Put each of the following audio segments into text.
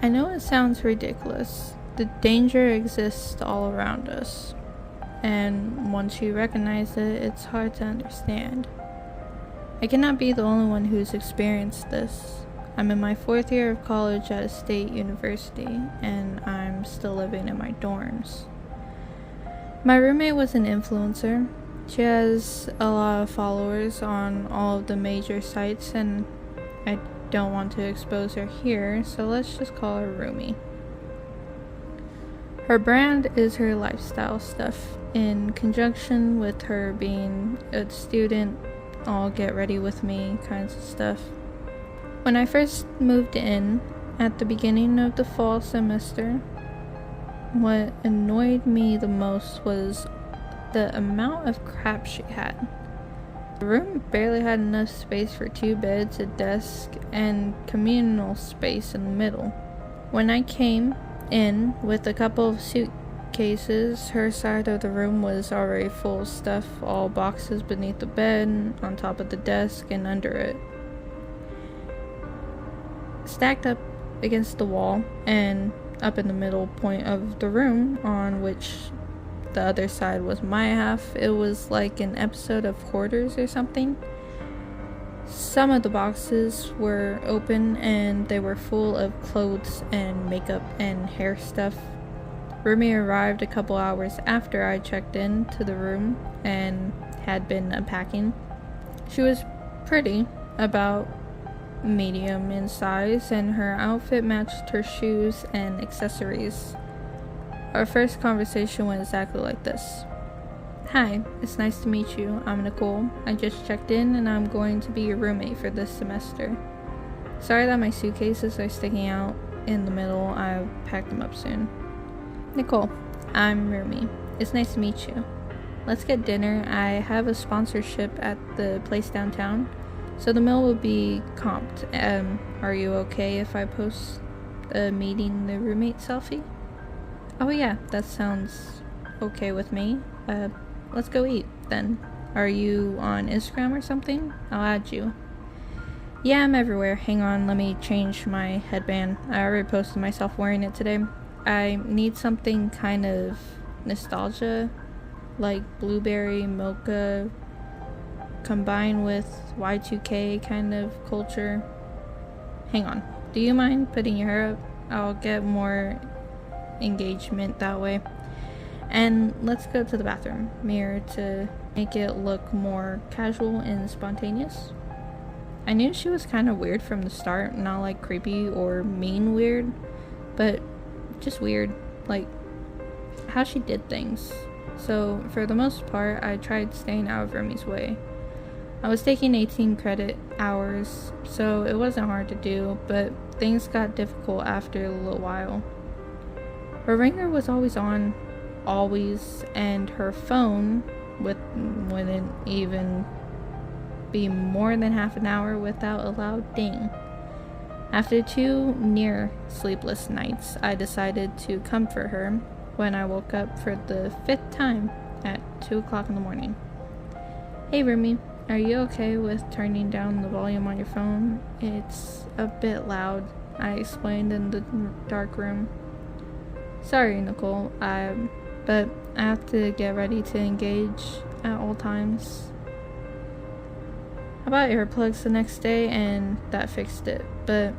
I know it sounds ridiculous. The danger exists all around us. And once you recognize it, it's hard to understand. I cannot be the only one who's experienced this. I'm in my 4th year of college at a state university, and I'm still living in my dorms. My roommate was an influencer. She has a lot of followers on all of the major sites, and I don't want to expose her here, so let's just call her Rumi. Her brand is her lifestyle stuff, in conjunction with her being a student, all get ready with me kinds of stuff. When I first moved in, at the beginning of the fall semester, what annoyed me the most was the amount of crap she had. The room barely had enough space for 2 beds, a desk, and communal space in the middle. When I came in with a couple of suitcases, her side of the room was already full of stuff, all boxes beneath the bed, on top of the desk, and under it. Stacked up against the wall, and up in the middle point of the room, on which the other side was my half. It was like an episode of Hoarders or something. Some of the boxes were open and they were full of clothes and makeup and hair stuff. Rumi arrived a couple hours after I checked in to the room and had been unpacking. She was pretty, about medium in size, and her outfit matched her shoes and accessories. Our first conversation went exactly like this. Hi, it's nice to meet you. I'm Nicole. I just checked in and I'm going to be your roommate for this semester. Sorry that my suitcases are sticking out in the middle. I'll pack them up soon. Nicole, I'm Rumi. It's nice to meet you. Let's get dinner. I have a sponsorship at the place downtown, so the meal will be comped. Are you okay if I post a meeting the roommate selfie? Oh yeah, that sounds okay with me. Let's go eat then. Are you on Instagram or something? I'll add you. Yeah, I'm everywhere. Hang on, let me change my headband. I already posted myself wearing it today. I need something kind of nostalgia, like blueberry mocha combined with Y2K kind of culture. Hang on. Do you mind putting your hair up? I'll get more engagement that way. And let's go to the bathroom mirror to make it look more casual and spontaneous. I knew she was kind of weird from the start, not like creepy or mean weird, but just weird, like how she did things. So for the most part, I tried staying out of Rumi's way. I was taking 18 credit hours, so it wasn't hard to do, but things got difficult after a little while. Her ringer was always on, always, and her phone wouldn't even be more than half an hour without a loud ding. After 2 near sleepless nights, I decided to comfort her when I woke up for the 5th time at 2 o'clock in the morning. Hey Rumi, are you okay with turning down the volume on your phone? It's a bit loud, I explained in the dark room. Sorry, Nicole, but I have to get ready to engage at all times. I bought earplugs the next day and that fixed it, but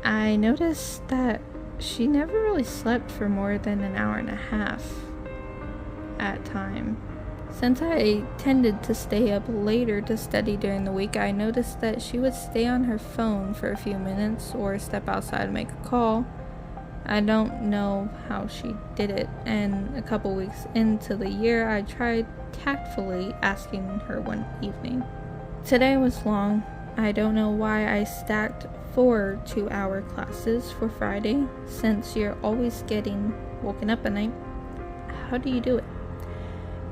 I noticed that she never really slept for more than an hour and a half at a time. Since I tended to stay up later to study during the week, I noticed that she would stay on her phone for a few minutes or step outside and make a call. I don't know how she did it, and a couple weeks into the year, I tried tactfully asking her one evening. Today was long. I don't know why I stacked 4 2-hour classes for Friday, since you're always getting woken up at night. How do you do it?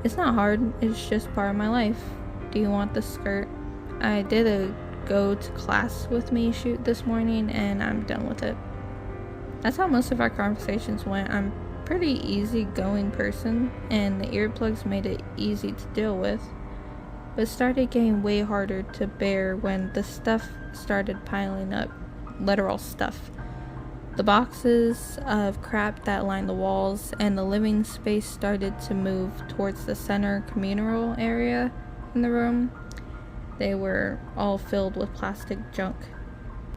It's not hard, it's just part of my life. Do you want the skirt? I did a go to class with me shoot this morning, and I'm done with it. That's how most of our conversations went. I'm a pretty easygoing person, and the earplugs made it easy to deal with, but started getting way harder to bear when the stuff started piling up. Literal stuff. The boxes of crap that lined the walls and the living space started to move towards the center communal area in the room. They were all filled with plastic junk.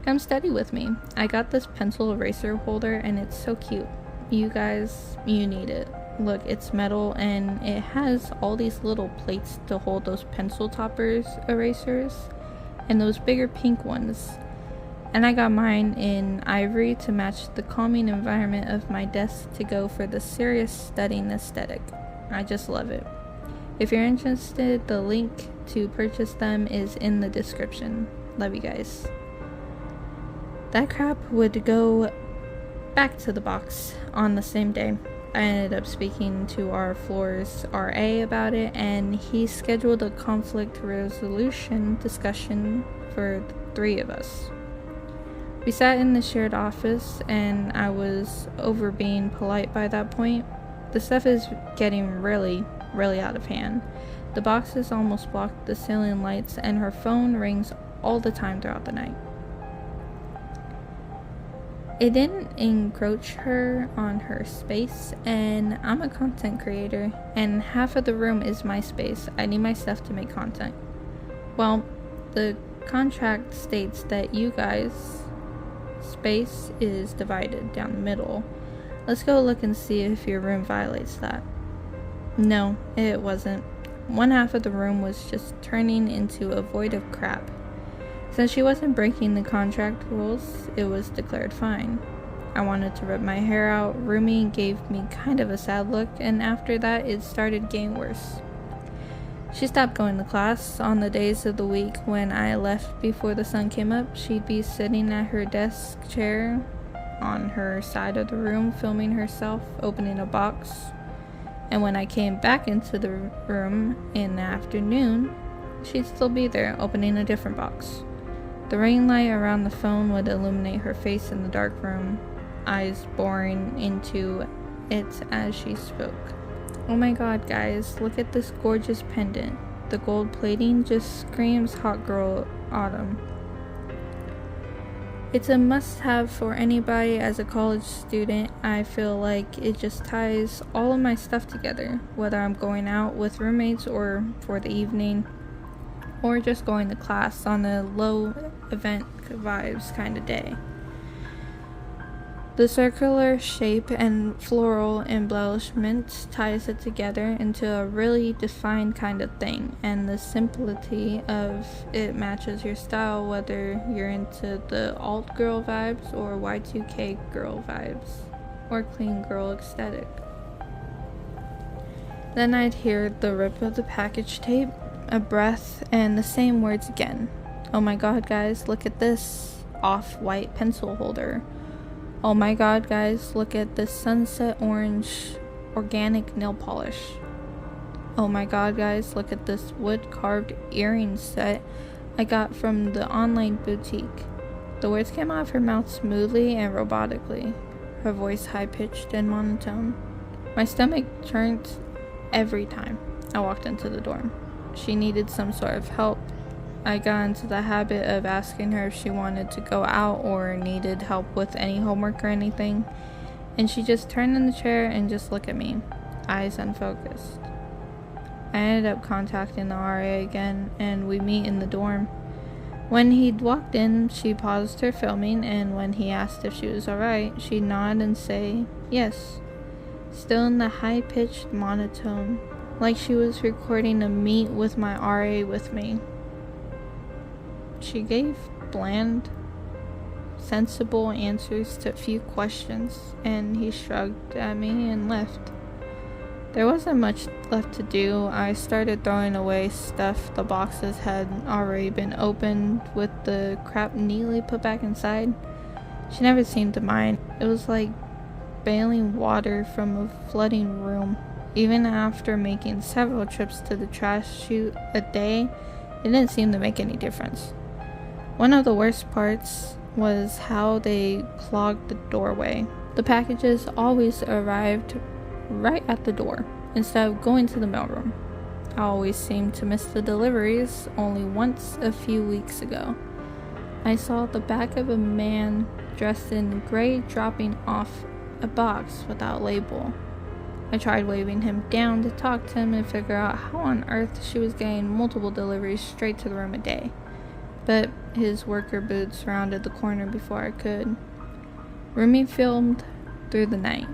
Come study with me. I got this pencil eraser holder and it's so cute. You guys, you need it. Look, it's metal and it has all these little plates to hold those pencil toppers erasers and those bigger pink ones. And I got mine in ivory to match the calming environment of my desk to go for the serious studying aesthetic. I just love it. If you're interested, the link to purchase them is in the description. Love you guys. That crap would go back to the box on the same day. I ended up speaking to our floor's RA about it, and he scheduled a conflict resolution discussion for the 3 of us. We sat in the shared office, and I was over being polite by that point. The stuff is getting really out of hand. The boxes almost blocked the ceiling lights, and her phone rings all the time throughout the night. It didn't encroach her on her space, and I'm a content creator, and half of the room is my space. I need my stuff to make content. Well, the contract states that you guys' space is divided down the middle. Let's go look and see if your room violates that. No, it wasn't. One half of the room was just turning into a void of crap. Since she wasn't breaking the contract rules, it was declared fine. I wanted to rip my hair out. Rumi gave me kind of a sad look, and after that, it started getting worse. She stopped going to class. On the days of the week when I left before the sun came up, she'd be sitting at her desk chair on her side of the room, filming herself opening a box. And when I came back into the room in the afternoon, she'd still be there, opening a different box. The ring light around the phone would illuminate her face in the dark room, eyes boring into it as she spoke. Oh my god, guys, look at this gorgeous pendant. The gold plating just screams hot girl autumn. It's a must-have for anybody as a college student. I feel like it just ties all of my stuff together, whether I'm going out with roommates or for the evening, or just going to class on a low event vibes kind of day. The circular shape and floral embellishment ties it together into a really defined kind of thing, and the simplicity of it matches your style, whether you're into the alt girl vibes or Y2K girl vibes or clean girl aesthetic. Then I'd hear the rip of the package tape, a breath, and the same words again. Oh my god, guys, look at this off-white pencil holder. Oh my god, guys, look at this sunset orange organic nail polish. Oh my god, guys, look at this wood-carved earring set I got from the online boutique. The words came out of her mouth smoothly and robotically, her voice high-pitched and monotone. My stomach turned every time I walked into the dorm. She needed some sort of help. I got into the habit of asking her if she wanted to go out or needed help with any homework or anything, and she just turned in the chair and just looked at me, eyes unfocused. I ended up contacting the RA again, and we meet in the dorm. When he'd walked in, she paused her filming, and when he asked if she was alright, she'd nod and say yes, still in the high-pitched monotone, like she was recording a meet with my RA with me. She gave bland, sensible answers to a few questions, and he shrugged at me and left. There wasn't much left to do. I started throwing away stuff. The boxes had already been opened with the crap neatly put back inside. She never seemed to mind. It was like bailing water from a flooding room. Even after making several trips to the trash chute a day, it didn't seem to make any difference. One of the worst parts was how they clogged the doorway. The packages always arrived right at the door instead of going to the mailroom. I always seemed to miss the deliveries, only once a few weeks ago. I saw the back of a man dressed in gray dropping off a box without label. I tried waving him down to talk to him and figure out how on earth she was getting multiple deliveries straight to the room a day. But his worker boots rounded the corner before I could. Rumi filmed through the night.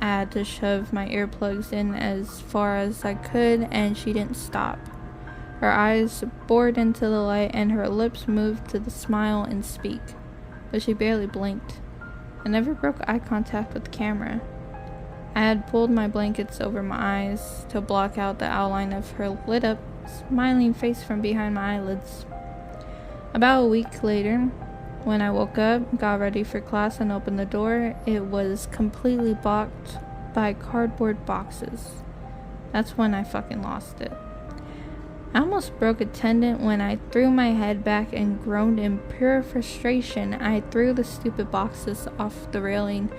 I had to shove my earplugs in as far as I could, and she didn't stop. Her eyes bored into the light and her lips moved to the smile and speak, but she barely blinked. I never broke eye contact with the camera. I had pulled my blankets over my eyes to block out the outline of her lit up, smiling face from behind my eyelids. About a week later, when I woke up, got ready for class, and opened the door, it was completely blocked by cardboard boxes. That's when I fucking lost it. I almost broke a tendon when I threw my head back and groaned in pure frustration. I threw the stupid boxes off the railing.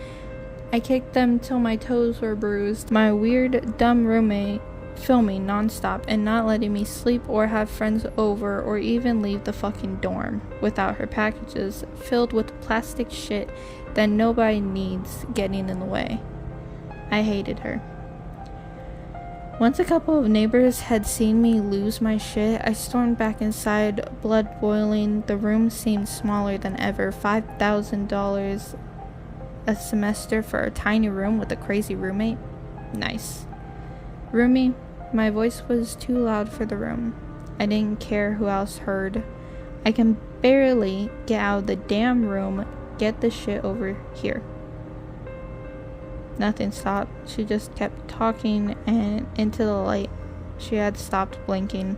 I kicked them till my toes were bruised. My weird, dumb roommate filming nonstop and not letting me sleep or have friends over or even leave the fucking dorm without her packages filled with plastic shit that nobody needs getting in the way. I hated her. Once a couple of neighbors had seen me lose my shit, I stormed back inside, blood boiling. The room seemed smaller than ever. $5,000 a semester for a tiny room with a crazy roommate? Nice. Roomy, my voice was too loud for the room. I didn't care who else heard. I can barely get out of the damn room. Get the shit over here. Nothing stopped. She just kept talking and into the light. She had stopped blinking.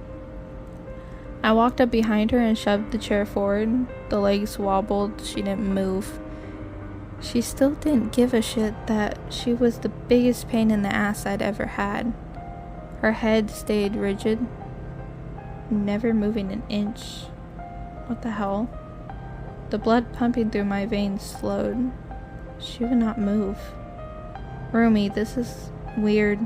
I walked up behind her and shoved the chair forward. The legs wobbled. She didn't move. She still didn't give a shit that she was the biggest pain in the ass I'd ever had. Her head stayed rigid, never moving an inch. What the hell? The blood pumping through my veins slowed. She would not move. Rumi, this is weird.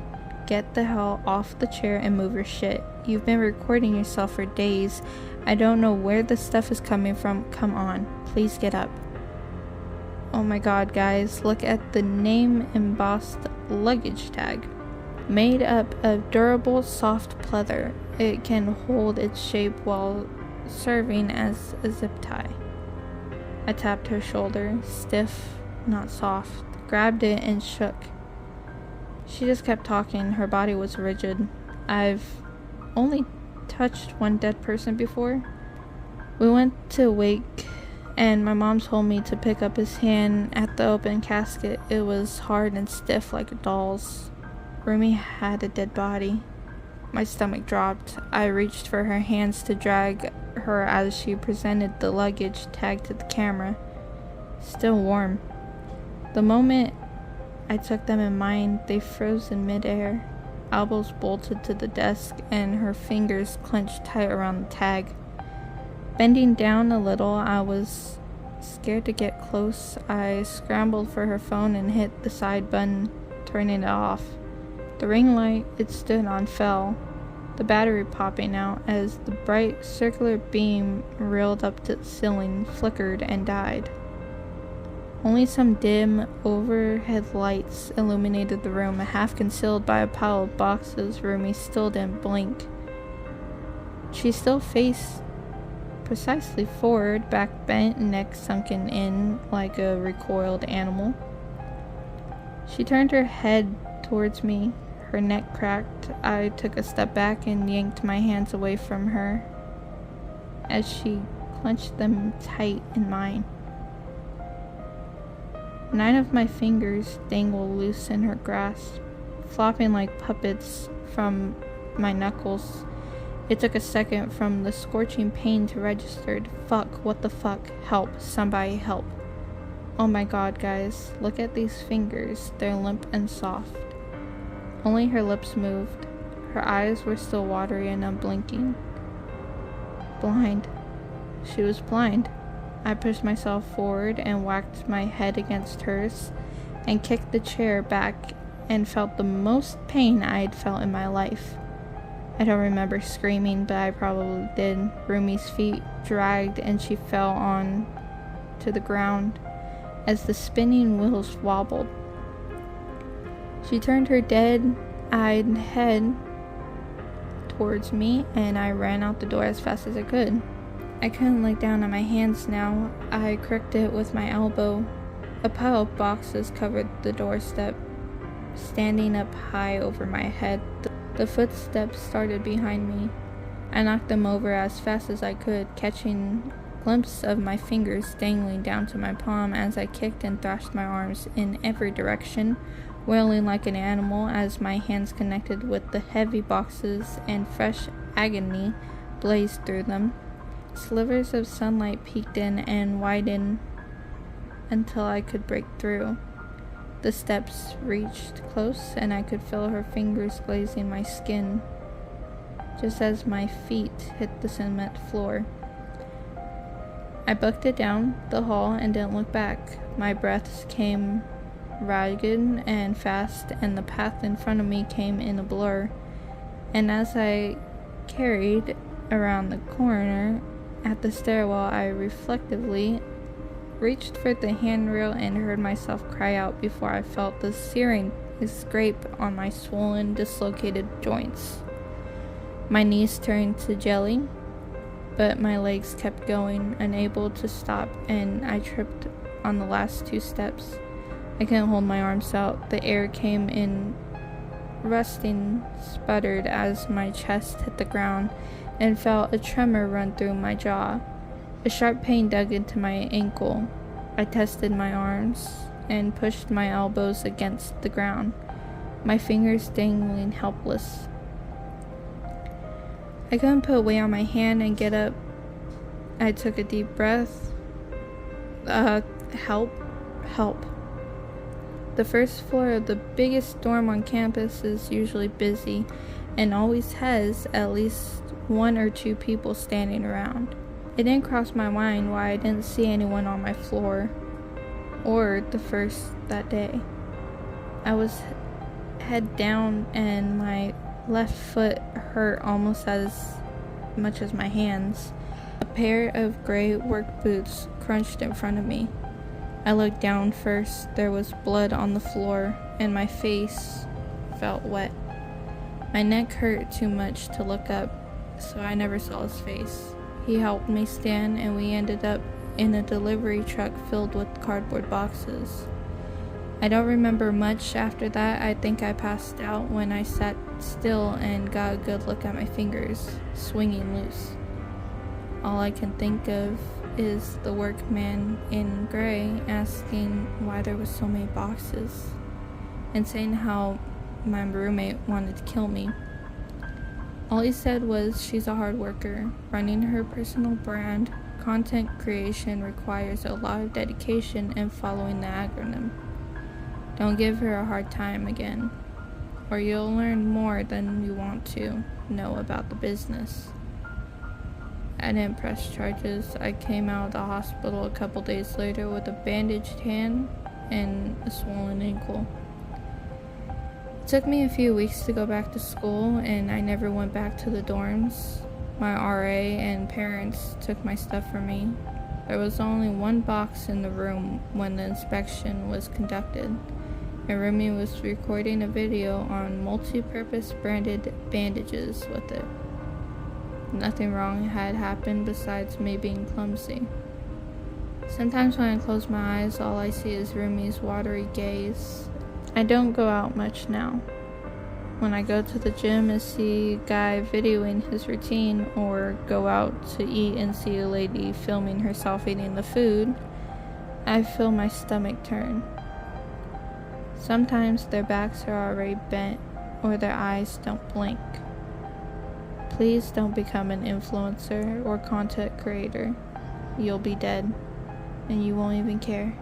Get the hell off the chair and move your shit. You've been recording yourself for days. I don't know where this stuff is coming from. Come on, please get up. Oh my god, guys, look at the name embossed luggage tag. Made up of durable, soft pleather. It can hold its shape while serving as a zip tie. I tapped her shoulder, stiff, not soft, grabbed it and shook. She just kept talking. Her body was rigid. I've only touched one dead person before. We went to wake, and my mom told me to pick up his hand at the open casket. It was hard and stiff like a doll's. Rumi had a dead body. My stomach dropped. I reached for her hands to drag her as she presented the luggage tag to the camera. Still warm. The moment I took them in mine, they froze in midair. Elbows bolted to the desk and her fingers clenched tight around the tag. Bending down a little, I was scared to get close. I scrambled for her phone and hit the side button, turning it off. The ring light it stood on fell, the battery popping out as the bright circular beam reeled up to the ceiling, flickered and died. Only some dim overhead lights illuminated the room, half concealed by a pile of boxes. Rumi still didn't blink. She still faced precisely forward, back bent, neck sunken in like a recoiled animal. She turned her head towards me, her neck cracked. I took a step back and yanked my hands away from her as she clenched them tight in mine. 9 of my fingers dangled loose in her grasp, flopping like puppets from my knuckles. It took a second from the scorching pain to register. Fuck, what the fuck? Help, somebody help. Oh my god, guys, look at these fingers. They're limp and soft. Only her lips moved. Her eyes were still watery and unblinking. Blind. She was blind. I pushed myself forward and whacked my head against hers and kicked the chair back and felt the most pain I had felt in my life. I don't remember screaming, but I probably did. Rumi's feet dragged and she fell on to the ground as the spinning wheels wobbled. She turned her dead-eyed head towards me and I ran out the door as fast as I could. I couldn't look down at my hands now. I crooked it with my elbow. A pile of boxes covered the doorstep, standing up high over my head. The footsteps started behind me. I knocked them over as fast as I could, catching a glimpse of my fingers dangling down to my palm as I kicked and thrashed my arms in every direction, wailing like an animal as my hands connected with the heavy boxes and fresh agony blazed through them. Slivers of sunlight peeked in and widened until I could break through. The steps reached close and I could feel her fingers glazing my skin just as my feet hit the cement floor. I booked it down the hall and didn't look back. My breaths came ragged and fast and the path in front of me came in a blur. And as I carried around the corner at the stairwell, I reflectively reached for the handrail and heard myself cry out before I felt the searing scrape on my swollen, dislocated joints. My knees turned to jelly, but my legs kept going, unable to stop, and I tripped on the last 2 steps. I couldn't hold my arms out. The air came in rusting, sputtered as my chest hit the ground, and felt a tremor run through my jaw. A sharp pain dug into my ankle. I tested my arms and pushed my elbows against the ground, my fingers dangling helpless. I couldn't put weight on my hand and get up. I took a deep breath. Help. The first floor of the biggest dorm on campus is usually busy and always has at least 1 or 2 people standing around. It didn't cross my mind why I didn't see anyone on my floor or the first that day. I was head down and my left foot hurt almost as much as my hands. A pair of gray work boots crunched in front of me. I looked down first. There was blood on the floor and my face felt wet. My neck hurt too much to look up, so I never saw his face. He helped me stand and we ended up in a delivery truck filled with cardboard boxes. I don't remember much after that. I think I passed out when I sat still and got a good look at my fingers, swinging loose. All I can think of is the workman in gray asking why there were so many boxes and saying how my roommate wanted to kill me. All he said was she's a hard worker, running her personal brand. Content creation requires a lot of dedication and following the acronym. Don't give her a hard time again, or you'll learn more than you want to know about the business. I didn't press charges. I came out of the hospital a couple days later with a bandaged hand and a swollen ankle. It took me a few weeks to go back to school, and I never went back to the dorms. My RA and parents took my stuff from me. There was only 1 box in the room when the inspection was conducted, and Rumi was recording a video on multi-purpose branded bandages with it. Nothing wrong had happened besides me being clumsy. Sometimes when I close my eyes, all I see is Rumi's watery gaze. I don't go out much now. When I go to the gym and see a guy videoing his routine, or go out to eat and see a lady filming herself eating the food, I feel my stomach turn. Sometimes their backs are already bent or their eyes don't blink. Please don't become an influencer or content creator. You'll be dead and you won't even care.